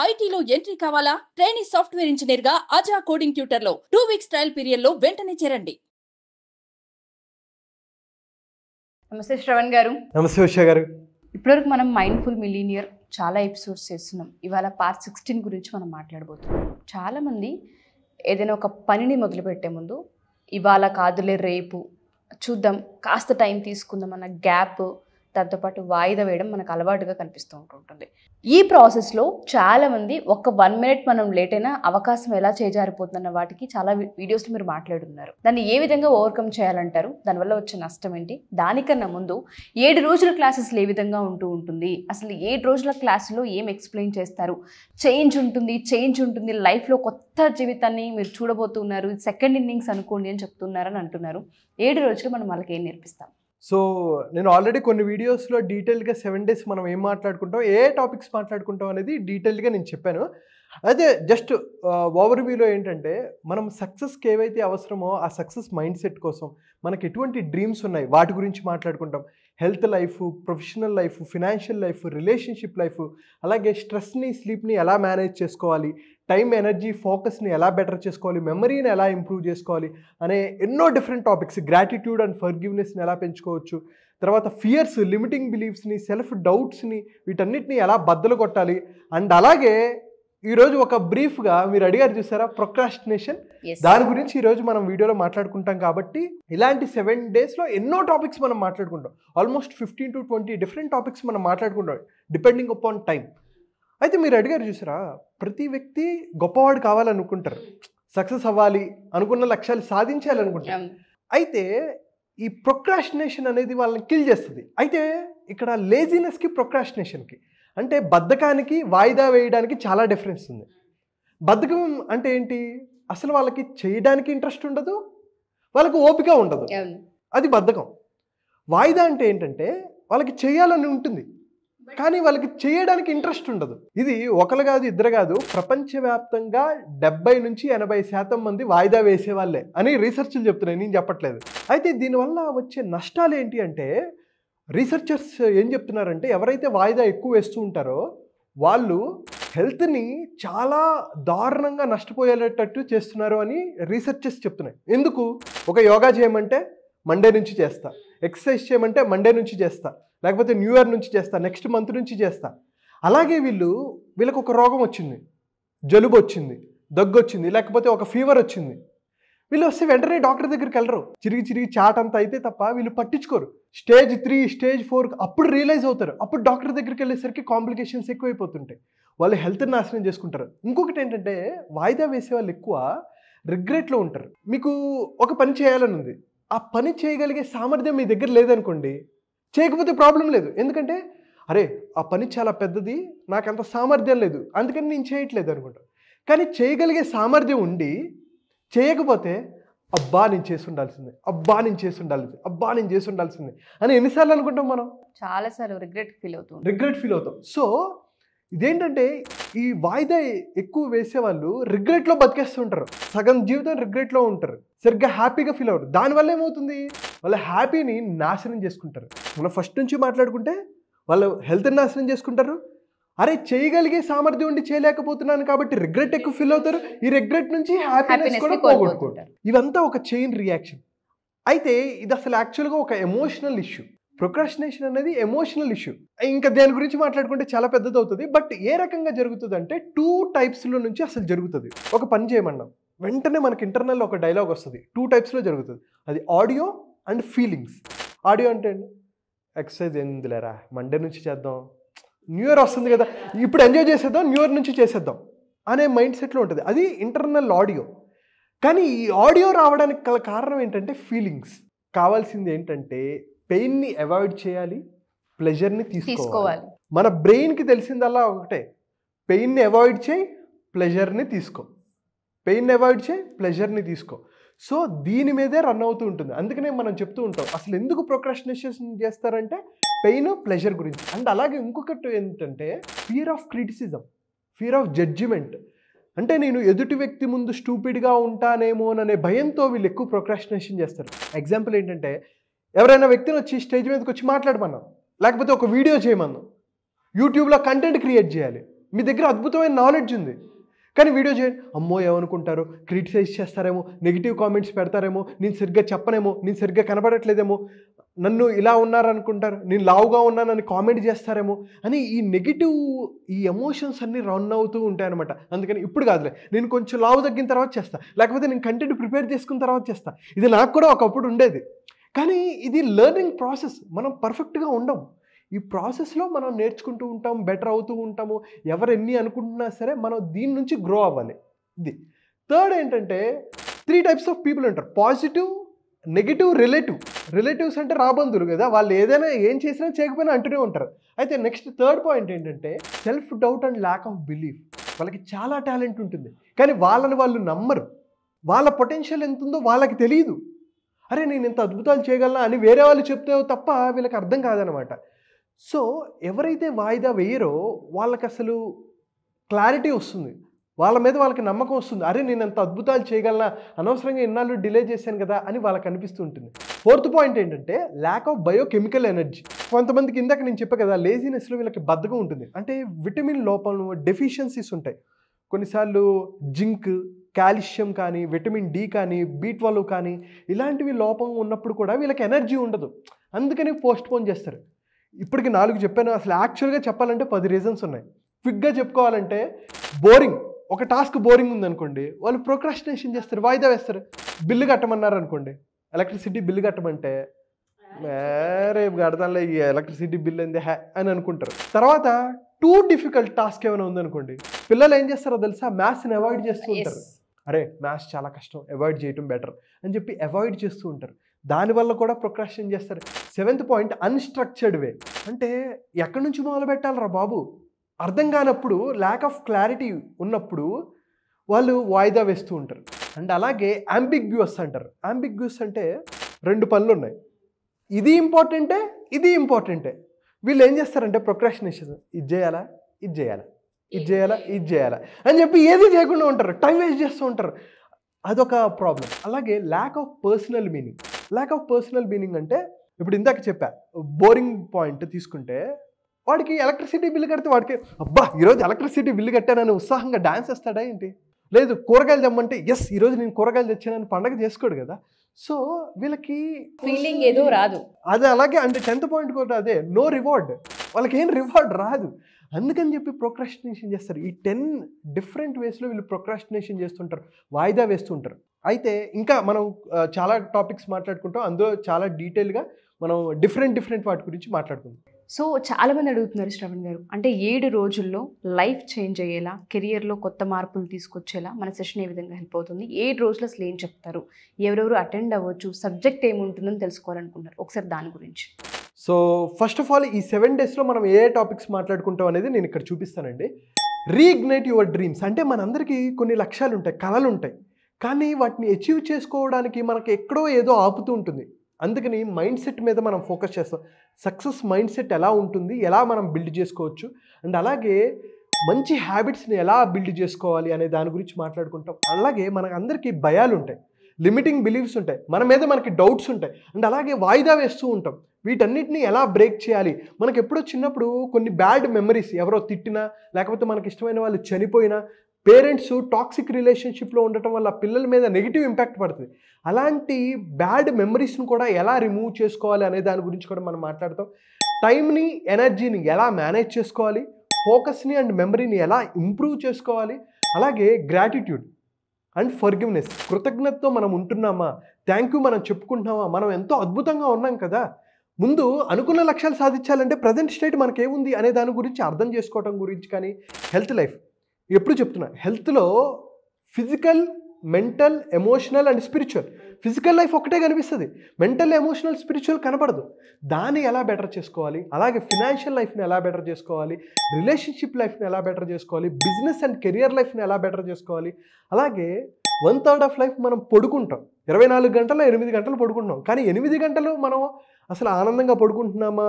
ఐటీలో ఎంట్రీ కావాలా? Trainee software engineer గా అజా కోడింగ్ ట్యూటర్ లో 2 వీక్స్ ట్రయల్ పీరియడ్ లో వెంటనే చేరండి. నమస్తే శ్రవణ్ గారు. నమస్తే ఉషా గారు. ఇప్పటివరకు మనం మైండ్ఫుల్ మిలీనియర్ చాలా ఎపిసోడ్స్ చేస్తున్నాం. ఇవాళ పార్ట్ 16 గురించి మనం మాట్లాడబోతున్నాం. చాలామంది ఏదైనా ఒక పనిని మొదలుపెట్టే ముందు ఇవాళ కాదులే రేపు చూద్దాం, కాస్త టైం తీసుకుందాం అన్న గ్యాప్, దాంతోపాటు వాయిదా వేయడం మనకు అలవాటుగా కనిపిస్తూ ఉంటుంటుంది. ఈ ప్రాసెస్లో చాలామంది ఒక 1 minute మనం లేట్ అయినా అవకాశం ఎలా చేజారిపోతుందన్న వాటికి చాలా వీడియోస్లో మీరు మాట్లాడుతున్నారు. దాన్ని ఏ విధంగా ఓవర్కమ్ చేయాలంటారు? దానివల్ల వచ్చే నష్టం ఏంటి? దానికన్నా ముందు 7 రోజుల క్లాసెస్లు ఏ విధంగా ఉంటుంది? అసలు 7 రోజుల క్లాసులో ఏం ఎక్స్ప్లెయిన్ చేస్తారు? చేంజ్ ఉంటుంది లైఫ్లో కొత్త జీవితాన్ని మీరు చూడబోతున్నారు, సెకండ్ ఇన్నింగ్స్ అనుకోండి అని చెప్తున్నారని అంటున్నారు. 7 రోజులు మనం వాళ్ళకి ఏం నేర్పిస్తాం? సో నేను ఆల్రెడీ కొన్ని వీడియోస్లో డీటెయిల్గా 7 days మనం ఏం మాట్లాడుకుంటాం, ఏ టాపిక్స్ మాట్లాడుకుంటాం అనేది డీటెయిల్గా నేను చెప్పాను. అయితే జస్ట్ ఓవర్వ్యూలో ఏంటంటే, మనం సక్సెస్కి ఏవైతే అవసరమో ఆ సక్సెస్ మైండ్ సెట్ కోసం మనకి ఎటువంటి డ్రీమ్స్ ఉన్నాయి వాటి గురించి మాట్లాడుకుంటాం. Health life, professional life, financial life, relationship life, అలాగే స్ట్రెస్ని, స్లీప్ని ఎలా మేనేజ్ చేసుకోవాలి, టైం, ఎనర్జీ, ఫోకస్ని ఎలా బెటర్ చేసుకోవాలి, మెమరీని ఎలా ఇంప్రూవ్ చేసుకోవాలి అనే ఎన్నో డిఫరెంట్ టాపిక్స్, గ్రాటిట్యూడ్ అండ్ ఫర్గివ్నెస్ని ఎలా పెంచుకోవచ్చు, తర్వాత ఫియర్స్, లిమిటింగ్ బిలీఫ్స్ని, సెల్ఫ్ డౌట్స్ని, వీటన్నిటిని ఎలా బద్దలు కొట్టాలి. అండ్ అలాగే ఈరోజు ఒక బ్రీఫ్గా మీరు అడిగారు చూసారా, ప్రొక్రాస్టినేషన్, దాని గురించి ఈరోజు మనం వీడియోలో మాట్లాడుకుంటాం. కాబట్టి ఇలాంటి 7 daysలో ఎన్నో టాపిక్స్ మనం మాట్లాడుకుంటాం. ఆల్మోస్ట్ 15 to 20 డిఫరెంట్ టాపిక్స్ మనం మాట్లాడుకుంటాం డిపెండింగ్ అపాన్ టైం. అయితే మీరు అడిగారు చూసారా, ప్రతి వ్యక్తి గొప్పవాడు కావాలనుకుంటారు, సక్సెస్ అవ్వాలి, అనుకున్న లక్ష్యాలు సాధించాలనుకుంటారు. అయితే ఈ ప్రొక్రాస్టినేషన్ అనేది వాళ్ళని కిల్ చేస్తుంది. అయితే ఇక్కడ లేజినెస్కి, ప్రొక్రాస్టినేషన్కి అంటే బద్ధకానికి, వాయిదా వేయడానికి చాలా డిఫరెన్స్ ఉంది. బద్ధకం అంటే ఏంటి? అసలు వాళ్ళకి చేయడానికి ఇంట్రెస్ట్ ఉండదు, వాళ్ళకి ఓపిక ఉండదు, అది బద్ధకం. వాయిదా అంటే ఏంటంటే వాళ్ళకి చేయాలని ఉంటుంది కానీ వాళ్ళకి చేయడానికి ఇంట్రెస్ట్ ఉండదు. ఇది ఒకరు కాదు, ఇద్దరు కాదు, ప్రపంచవ్యాప్తంగా 70 నుంచి 80% మంది వాయిదా వేసేవాళ్ళే అని రీసెర్చ్లు చెప్తున్నాయి, నేను చెప్పట్లేదు. అయితే దీనివల్ల వచ్చే నష్టాలు ఏంటి అంటే, రీసెర్చర్స్ ఏం చెప్తున్నారంటే, ఎవరైతే వాయిదా ఎక్కువ వేస్తూ ఉంటారో వాళ్ళు హెల్త్ని చాలా దారుణంగా నష్టపోయేటట్టు చేస్తున్నారు అని రీసెర్చర్స్ చెప్తున్నాయి. ఎందుకు? ఒక యోగా చేయమంటే మండే నుంచి చేస్తా, ఎక్సర్సైజ్ చేయమంటే మండే నుంచి చేస్తా, లేకపోతే న్యూ ఇయర్ నుంచి చేస్తా, నెక్స్ట్ మంత్ నుంచి చేస్తా. అలాగే వీళ్ళకి ఒక రోగం వచ్చింది, జలుబు వచ్చింది, దగ్గు వచ్చింది, లేకపోతే ఒక ఫీవర్ వచ్చింది, వీళ్ళు వస్తే వెంటనే డాక్టర్ దగ్గరికి వెళ్ళరు. చిరిగి చాట్ అంతా అయితే తప్ప వీళ్ళు పట్టించుకోరు. స్టేజ్ 3, స్టేజ్ 4 అప్పుడు రియలైజ్ అవుతారు. అప్పుడు డాక్టర్ దగ్గరికి వెళ్ళేసరికి కాంప్లికేషన్స్ ఎక్కువైపోతుంటాయి, వాళ్ళు హెల్త్ని నాశనం చేసుకుంటారు. ఇంకొకటి ఏంటంటే, వాయిదా వేసే వాళ్ళు ఎక్కువ రిగ్రెట్లో ఉంటారు. మీకు ఒక పని చేయాలని ఉంది, ఆ పని చేయగలిగే సామర్థ్యం మీ దగ్గర లేదనుకోండి, చేయకపోతే ప్రాబ్లం లేదు. ఎందుకంటే అరే ఆ పని చాలా పెద్దది, నాకు అంత సామర్థ్యం లేదు, అందుకని నేను చేయట్లేదు అనుకుంటా. కానీ చేయగలిగే సామర్థ్యం ఉండి చేయకపోతే అబ్బా నేను చేసి ఉండాల్సిందే అని ఎన్నిసార్లు అనుకుంటాం మనం? చాలాసార్లు రిగ్రెట్ ఫీల్ అవుతాం. సో ఇదేంటంటే, ఈ వాయిదా ఎక్కువ వేసే వాళ్ళు రిగ్రెట్లో బతికేస్తుంటారు, సగం జీవితం రిగ్రెట్లో ఉంటారు, సరిగ్గా హ్యాపీగా ఫీల్ అవ్వరు. దానివల్ల ఏమవుతుంది, వాళ్ళ హ్యాపీని నాశనం చేసుకుంటారు. మనం ఫస్ట్ నుంచి మాట్లాడుకుంటే వాళ్ళు హెల్త్ని నాశనం చేసుకుంటారు. అరే చేయగలిగే సామర్థ్యం ఉండి చేయలేకపోతున్నాను కాబట్టి రిగ్రెట్ ఎక్కువ ఫీల్ అవుతారు. ఈ రిగ్రెట్ నుంచి హ్యాపీనెస్ కూడా పోగొట్టుకుంటారు. ఇదంతా ఒక చైన్ రియాక్షన్. అయితే ఇది అసలు యాక్చువల్గా ఒక ఎమోషనల్ ఇష్యూ. ప్రొక్రాస్టినేషన్ అనేది ఎమోషనల్ ఇష్యూ. ఇంకా దాని గురించి మాట్లాడుకుంటే చాలా పెద్దది అవుతుంది. బట్ ఏ రకంగా జరుగుతుంది అంటే, 2 typesలో నుంచి అసలు జరుగుతుంది. ఒక పని చేయమన్నాం, వెంటనే మనకి ఇంటర్నల్ ఒక డైలాగ్ వస్తుంది. 2 typesలో జరుగుతుంది. అది ఆడియో అండ్ ఫీలింగ్స్. ఆడియో అంటే ఎక్సర్సైజ్ ఎందులేరా, మండే నుంచి చేద్దాం, న్యూ ఇయర్ వస్తుంది కదా, ఇప్పుడు ఎంజాయ్ చేసేద్దాం, న్యూ ఇయర్ నుంచి చేసేద్దాం అనే మైండ్ సెట్లో ఉంటుంది. అది ఇంటర్నల్ ఆడియో. కానీ ఈ ఆడియో రావడానికి గల కారణం ఏంటంటే ఫీలింగ్స్. కావాల్సింది ఏంటంటే పెయిన్ని అవాయిడ్ చేయాలి, ప్లెజర్ని తీసుకోవాలి. మన బ్రెయిన్కి తెలిసిందల్లా ఒకటే, పెయిన్ని అవాయిడ్ చేయి, ప్లెజర్ని తీసుకో. సో దీని మీదే రన్ అవుతూ ఉంటుంది. అందుకనే మనం చెప్తూ ఉంటాం, అసలు ఎందుకు ప్రొక్రాస్టినేషన్ చేస్తారంటే పెయిన్, ప్లెజర్ గురించి. అండ్ అలాగే ఇంకొకటి ఏంటంటే fear of criticism, fear of judgement. అంటే నేను ఎదుటి వ్యక్తి ముందు స్టూపిడ్గా ఉంటానేమో అనే భయంతో వీళ్ళు ఎక్కువ ప్రొక్రాస్టినేషన్ చేస్తారు. ఎగ్జాంపుల్ ఏంటంటే, ఎవరైనా వ్యక్తిని వచ్చి స్టేజ్ మీదకి వచ్చి మాట్లాడమన్నాం, లేకపోతే ఒక వీడియో చేయమన్నాం, యూట్యూబ్లో కంటెంట్ క్రియేట్ చేయాలి, మీ దగ్గర అద్భుతమైన నాలెడ్జ్ ఉంది, కానీ వీడియో చేయండి, అమ్మో ఏమనుకుంటారో, క్రిటిసైజ్ చేస్తారేమో, నెగిటివ్ కామెంట్స్ పెడతారేమో, నేను సరిగ్గా చెప్పనేమో, నేను సరిగ్గా కనపడట్లేదేమో, నన్ను ఇలా ఉన్నారనుకుంటారు, నేను లావుగా ఉన్నానని కామెంట్ చేస్తారేమో అని ఈ నెగిటివ్ ఈ ఎమోషన్స్ అన్నీ రన్ అవుతూ ఉంటాయి అనమాట. అందుకని ఇప్పుడు కాదులే, నేను కొంచెం లావు తగ్గిన తర్వాత చేస్తా, లేకపోతే నేను కంటెంట్ ప్రిపేర్ చేసుకున్న తర్వాత చేస్తా. ఇది నాకు కూడా ఒకప్పుడు ఉండేది, కానీ ఇది లెర్నింగ్ ప్రాసెస్. మనం పర్ఫెక్ట్గా ఉండం. ఈ ప్రాసెస్లో మనం నేర్చుకుంటూ ఉంటాం, బెటర్ అవుతూ ఉంటాము. ఎవరు ఎన్ని అనుకుంటున్నా సరే మనం దీని నుంచి గ్రో అవ్వాలి. ఇది థర్డ్ ఏంటంటే 3 types ఆఫ్ పీపుల్ ఉంటారు: పాజిటివ్, నెగిటివ్, రిలేటివ్. రిలేటివ్స్ అంటే రాబంధులు కదా, వాళ్ళు ఏదైనా ఏం చేసినా చేయకపోయినా అంటూనే ఉంటారు. అయితే నెక్స్ట్ థర్డ్ పాయింట్ ఏంటంటే self doubt and lack of belief. వాళ్ళకి చాలా టాలెంట్ ఉంటుంది, కానీ వాళ్ళని వాళ్ళు నమ్మరు. వాళ్ళ పొటెన్షియల్ ఎంత ఉందో వాళ్ళకి తెలియదు. అరే నేను ఇంత అద్భుతాలు చేయగలనా అని వేరే వాళ్ళు చెప్తే తప్ప వీళ్ళకి అర్థం కాదనమాట. సో ఎవరైతే వాయిదా వేయరో వాళ్ళకి అసలు క్లారిటీ వస్తుంది, వాళ్ళ మీద వాళ్ళకి నమ్మకం వస్తుంది. అరే నేను ఎంత అద్భుతాలు చేయగలనా, అనవసరంగా ఇన్నాళ్ళు డిలే చేశాను కదా అని వాళ్ళకి అనిపిస్తూ ఉంటుంది. ఫోర్త్ పాయింట్ ఏంటంటే ల్యాక్ ఆఫ్ బయోకెమికల్ ఎనర్జీ. కొంతమందికి ఇందాక నేను చెప్పా కదా, లేజినెస్లో వీళ్ళకి బద్ధకం ఉంటుంది, అంటే విటమిన్ లోపం, డెఫిషియన్సీస్ ఉంటాయి. కొన్నిసార్లు జింక్, కాల్షియం కానీ, విటమిన్ డి కానీ, B12 కానీ ఇలాంటివి లోపం ఉన్నప్పుడు కూడా వీళ్ళకి ఎనర్జీ ఉండదు. అందుకని పోస్ట్ పోన్ చేస్తారు. ఇప్పటికి 4 చెప్పాను, అసలు యాక్చువల్గా చెప్పాలంటే 10 రీజన్స్ ఉన్నాయి. క్విక్గా చెప్పుకోవాలంటే బోరింగ్, ఒక టాస్క్ బోరింగ్ ఉందనుకోండి, వాళ్ళు ప్రోక్రాస్టినేషన్ చేస్తారు, వాయిదా వేస్తారు. బిల్లు కట్టమన్నారు అనుకోండి, ఎలక్ట్రిసిటీ బిల్లు కట్టమంటే రేపు కడతానులే, ఈ ఎలక్ట్రిసిటీ బిల్ ఏంది హ్యా అని అనుకుంటారు. తర్వాత టూ డిఫికల్ట్ టాస్క్ ఏమైనా ఉందనుకోండి, పిల్లలు ఏం చేస్తారో తెలుసా, మ్యాథ్స్ని అవాయిడ్ చేస్తూ ఉంటారు. అరే మ్యాథ్స్ చాలా కష్టం, అవాయిడ్ చేయటం బెటర్ అని చెప్పి అవాయిడ్ చేస్తూ ఉంటారు. దానివల్ల కూడా ప్రొక్రాస్టినేషన్ చేస్తారు. 7th పాయింట్ అన్స్ట్రక్చర్డ్ వే. అంటే ఎక్కడి నుంచి మొదలు పెట్టాలరా బాబు అర్థం కానప్పుడు, ల్యాక్ ఆఫ్ క్లారిటీ ఉన్నప్పుడు వాళ్ళు వాయిదా వేస్తూ ఉంటారు. అండ్ అలాగే అంబిగ్యూస్ అంటారు. అంబిగ్యూస్ అంటే 2 పనులు ఉన్నాయి, ఇది ఇంపార్టెంటే ఇది ఇంపార్టెంటే. వీళ్ళు ఏం చేస్తారంటే ప్రొక్రాస్టినేషన్, ఇది చేయాలా ఇది చేయాలా, ఇది చేయాలా ఇది చేయాలా అని చెప్పి ఏది చేయకుండా ఉంటారు, టైం వేస్ట్ చేస్తూ ఉంటారు. అదొక ప్రాబ్లం. అలాగే lack of personal meaning. Lack of personal meaning అంటే ఇప్పుడు ఇందాక చెప్పా, బోరింగ్ పాయింట్ తీసుకుంటే వాడికి ఎలక్ట్రిసిటీ బిల్లు కడితే వాడికి అబ్బా ఈరోజు ఎలక్ట్రిసిటీ బిల్లు కట్టానని ఉత్సాహంగా డాన్స్ వేస్తాడా ఏంటి? లేదు కూరగాయలు తెమ్మంటే ఎస్ ఈరోజు నేను కూరగాయలు తెచ్చానని పండగ చేసుకోడు కదా. సో వీళ్ళకి ఫీలింగ్ ఏదో రాదు. అదే అలాగే అంటే 10th పాయింట్ కూడా అదే, నో రివార్డ్. వాళ్ళకి ఏం రివార్డ్ రాదు, అందుకని చెప్పి ప్రొక్రాస్టినేషన్ చేస్తారు. ఈ 10 డిఫరెంట్ వేస్లో వీళ్ళు ప్రొక్రాస్టినేషన్ చేస్తుంటారు, వాయిదా వేస్తుంటారు. అయితే ఇంకా మనం చాలా టాపిక్స్ మాట్లాడుకుంటాం, అందులో చాలా డీటెయిల్గా మనం డిఫరెంట్ వాటి గురించి మాట్లాడుకుందాం. సో చాలామంది అడుగుతున్నారు శ్రవణ్ గారు, అంటే 7 రోజుల్లో లైఫ్ చేంజ్ అయ్యేలా, కెరియర్లో కొత్త మార్పులు తీసుకొచ్చేలా మన సెషన్ ఏ విధంగా హెల్ప్ అవుతుంది? 7 రోజులు అసలు ఏం చెప్తారు, ఎవరెవరు అటెండ్ అవ్వచ్చు, సబ్జెక్ట్ ఏముంటుందని తెలుసుకోవాలనుకుంటున్నారు, ఒకసారి దాని గురించి. సో ఫస్ట్ ఆఫ్ ఆల్ ఈ 7 డేస్లో మనం ఏ టాపిక్స్ మాట్లాడుకుంటాం అనేది నేను ఇక్కడ చూపిస్తానండి. రీఇగ్నైట్ యువర్ డ్రీమ్స్. అంటే మనందరికీ కొన్ని లక్ష్యాలు ఉంటాయి, కళలు ఉంటాయి, కానీ వాటిని అచీవ్ చేసుకోవడానికి మనకి ఎక్కడో ఏదో ఆపుతూ ఉంటుంది. అందుకని మైండ్ సెట్ మీద మనం ఫోకస్ చేస్తాం. సక్సెస్ మైండ్ సెట్ ఎలా ఉంటుంది, ఎలా మనం బిల్డ్ చేసుకోవచ్చు, అండ్ అలాగే మంచి హ్యాబిట్స్ని ఎలా బిల్డ్ చేసుకోవాలి అనే దాని గురించి మాట్లాడుకుంటాం. అలాగే మనకు అందరికీ భయాలు ఉంటాయి, లిమిటింగ్ బిలీఫ్స్ ఉంటాయి, మన మీద మనకి డౌట్స్ ఉంటాయి, అండ్ అలాగే వాయిదా వేస్తూ ఉంటాం. వీటన్నిటిని ఎలా బ్రేక్ చేయాలి? మనకు ఎప్పుడో చిన్నప్పుడు కొన్ని బ్యాడ్ మెమరీస్, ఎవరో తిట్టినా, లేకపోతే మనకి ఇష్టమైన వాళ్ళు చనిపోయినా, పేరెంట్స్ టాక్సిక్ రిలేషన్షిప్లో ఉండటం వల్ల పిల్లల మీద నెగిటివ్ ఇంపాక్ట్ పడుతుంది. అలాంటి బ్యాడ్ మెమరీస్ని కూడా ఎలా రిమూవ్ చేసుకోవాలి అనే దాని గురించి కూడా మనం మాట్లాడతాం. టైంని, ఎనర్జీని ఎలా మేనేజ్ చేసుకోవాలి, ఫోకస్ని అండ్ మెమరీని ఎలా ఇంప్రూవ్ చేసుకోవాలి, అలాగే గ్రాటిట్యూడ్ అండ్ ఫర్గివ్నెస్. కృతజ్ఞతతో మనం ఉంటున్నామా, థ్యాంక్ యూ మనం చెప్పుకుంటున్నామా, మనం ఎంతో అద్భుతంగా ఉన్నాం కదా. ముందు అనుకున్న లక్ష్యాలు సాధించాలంటే ప్రజెంట్ స్టేట్ మనకేముంది అనే దాని గురించి అర్థం చేసుకోవడం గురించి. కానీ హెల్త్ లైఫ్ ఎప్పుడు చెప్తున్నా, హెల్త్లో physical, mental, emotional and spiritual. Physical life ఒకటే కనిపిస్తుంది, మెంటల్, ఎమోషనల్, స్పిరిచువల్ కనపడదు. దాన్ని ఎలా బెటర్ చేసుకోవాలి, అలాగే ఫినాన్షియల్ లైఫ్ని ఎలా బెటర్ చేసుకోవాలి, రిలేషన్షిప్ లైఫ్ని ఎలా బెటర్ చేసుకోవాలి, బిజినెస్ అండ్ కెరియర్ లైఫ్ని ఎలా బెటర్ చేసుకోవాలి. అలాగే 1/3 ఆఫ్ లైఫ్ మనం పడుకుంటాం, 24 గంటల్లో 8 గంటలు పడుకుంటున్నాం, కానీ 8 గంటలు మనం అసలు ఆనందంగా పడుకుంటున్నామా,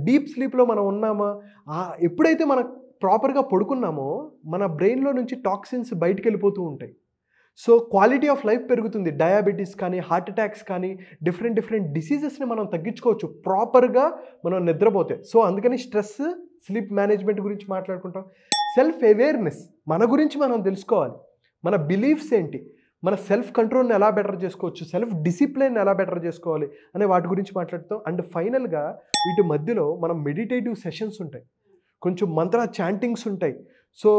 డీప్ స్లీప్లో మనం ఉన్నామా? ఎప్పుడైతే మనం ప్రాపర్గా పడుకున్నామో మన బ్రెయిన్లో నుంచి టాక్సిన్స్ బయటికి వెళ్ళిపోతూ ఉంటాయి. సో క్వాలిటీ ఆఫ్ లైఫ్ పెరుగుతుంది. డయాబెటీస్ కానీ, హార్ట్ అటాక్స్ కానీ, డిఫరెంట్ డిసీజెస్ని మనం తగ్గించుకోవచ్చు ప్రాపర్గా మనం నిద్రపోతే. సో అందుకని స్ట్రెస్, స్లీప్ మేనేజ్మెంట్ గురించి మాట్లాడుకుంటాం. సెల్ఫ్ అవేర్నెస్, మన గురించి మనం తెలుసుకోవాలి, మన బిలీఫ్స్ ఏంటి, మన సెల్ఫ్ కంట్రోల్ని ఎలా బెటర్ చేసుకోవచ్చు, సెల్ఫ్ డిసిప్లిన్ ఎలా బెటర్ చేసుకోవాలి అనే వాటి గురించి మాట్లాడుతాం. అండ్ ఫైనల్గా వీటి మధ్యలో మనం మెడిటేటివ్ సెషన్స్ ఉంటాయి, కొంచెం మంత్ర చాంటింగ్స్ ఉంటాయి, సో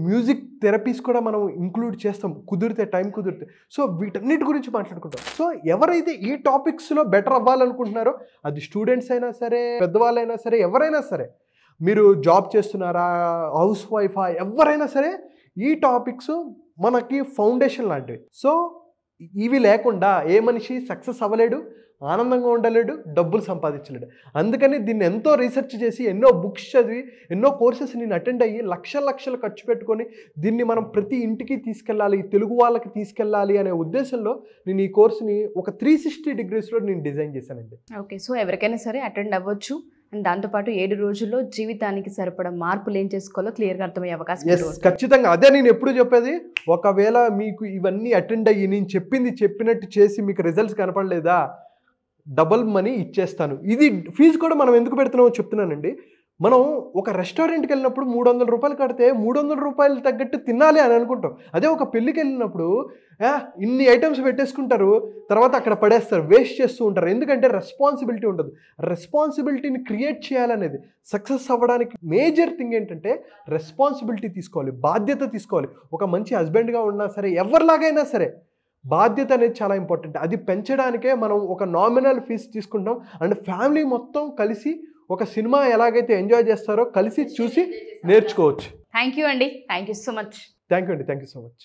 మ్యూజిక్ థెరపీస్ కూడా మనం ఇంక్లూడ్ చేస్తాం కుదిరితే, టైం కుదిరితే. సో వీటన్నిటి గురించి మాట్లాడుకుంటాం. సో ఎవరైతే ఈ టాపిక్స్లో బెటర్ అవ్వాలనుకుంటున్నారో, అది స్టూడెంట్స్ అయినా సరే, పెద్దవాళ్ళైనా సరే, ఎవరైనా సరే, మీరు జాబ్ చేస్తున్నారా, హౌస్ వైఫా, ఎవరైనా సరే, ఈ టాపిక్స్ మనకి ఫౌండేషన్ లాంటివి. సో ఇవి లేకుండా ఏ మనిషి సక్సెస్ అవ్వలేడు, ఆనందంగా ఉండలేడు, డబ్బులు సంపాదించలేడు. అందుకని దీన్ని ఎంతో రీసెర్చ్ చేసి, ఎన్నో బుక్స్ చదివి, ఎన్నో కోర్సెస్ నేను అటెండ్ అయ్యి, లక్షలు ఖర్చు పెట్టుకొని దీన్ని మనం ప్రతి ఇంటికి తీసుకెళ్ళాలి, తెలుగు వాళ్ళకి తీసుకెళ్ళాలి అనే ఉద్దేశంలో నేను ఈ కోర్సుని ఒక 360 degreesలో నేను డిజైన్ చేశానండి. ఓకే, సో ఎవరికైనా సరే అటెండ్ అవ్వచ్చు. అండ్ దాంతోపాటు 7 రోజుల్లో జీవితానికి సరిపడా మార్పులు ఏం చేసుకోవాలో క్లియర్గా అర్థమయ్యే అవకాశం ఉంటుంది. ఖచ్చితంగా అదే నేను ఎప్పుడు చెప్పేది. ఒకవేళ మీకు ఇవన్నీ అటెండ్ అయ్యి నేను చెప్పినట్టు చేసి మీకు రిజల్ట్స్ కనపడలేదా, డబుల్ మనీ ఇచ్చేస్తాను. ఇది ఫీజు కూడా మనం ఎందుకు పెడుతున్నామో చెప్తున్నానండి. మనం ఒక రెస్టారెంట్కి వెళ్ళినప్పుడు 300 రూపాయలు కడితే 300 రూపాయలు తగ్గట్టు తినాలి అని అనుకుంటాం. అదే ఒక పెళ్ళికి వెళ్ళినప్పుడు ఇన్ని ఐటమ్స్ పెట్టేసుకుంటారు, తర్వాత అక్కడ పడేస్తారు, వేస్ట్ చేస్తూ ఉంటారు. ఎందుకంటే రెస్పాన్సిబిలిటీ ఉండదు. రెస్పాన్సిబిలిటీని క్రియేట్ చేయాలనేది సక్సెస్ అవ్వడానికి మేజర్ థింగ్ ఏంటంటే రెస్పాన్సిబిలిటీ తీసుకోవాలి, బాధ్యత తీసుకోవాలి. ఒక మంచి హస్బెండ్గా ఉన్నా సరే, ఎవరిలాగైనా సరే, బాధ్యత అనేది చాలా ఇంపార్టెంట్. అది పెంచడానికే మనం ఒక నామినల్ ఫీజు తీసుకుంటాం. అండ్ ఫ్యామిలీ మొత్తం కలిసి ఒక సినిమా ఎలాగైతే ఎంజాయ్ చేస్తారో కలిసి చూసి నేర్చుకోవచ్చు. థ్యాంక్ యూ అండి, thank you so much. Thank you అండి, థ్యాంక్ యూ సో మచ్.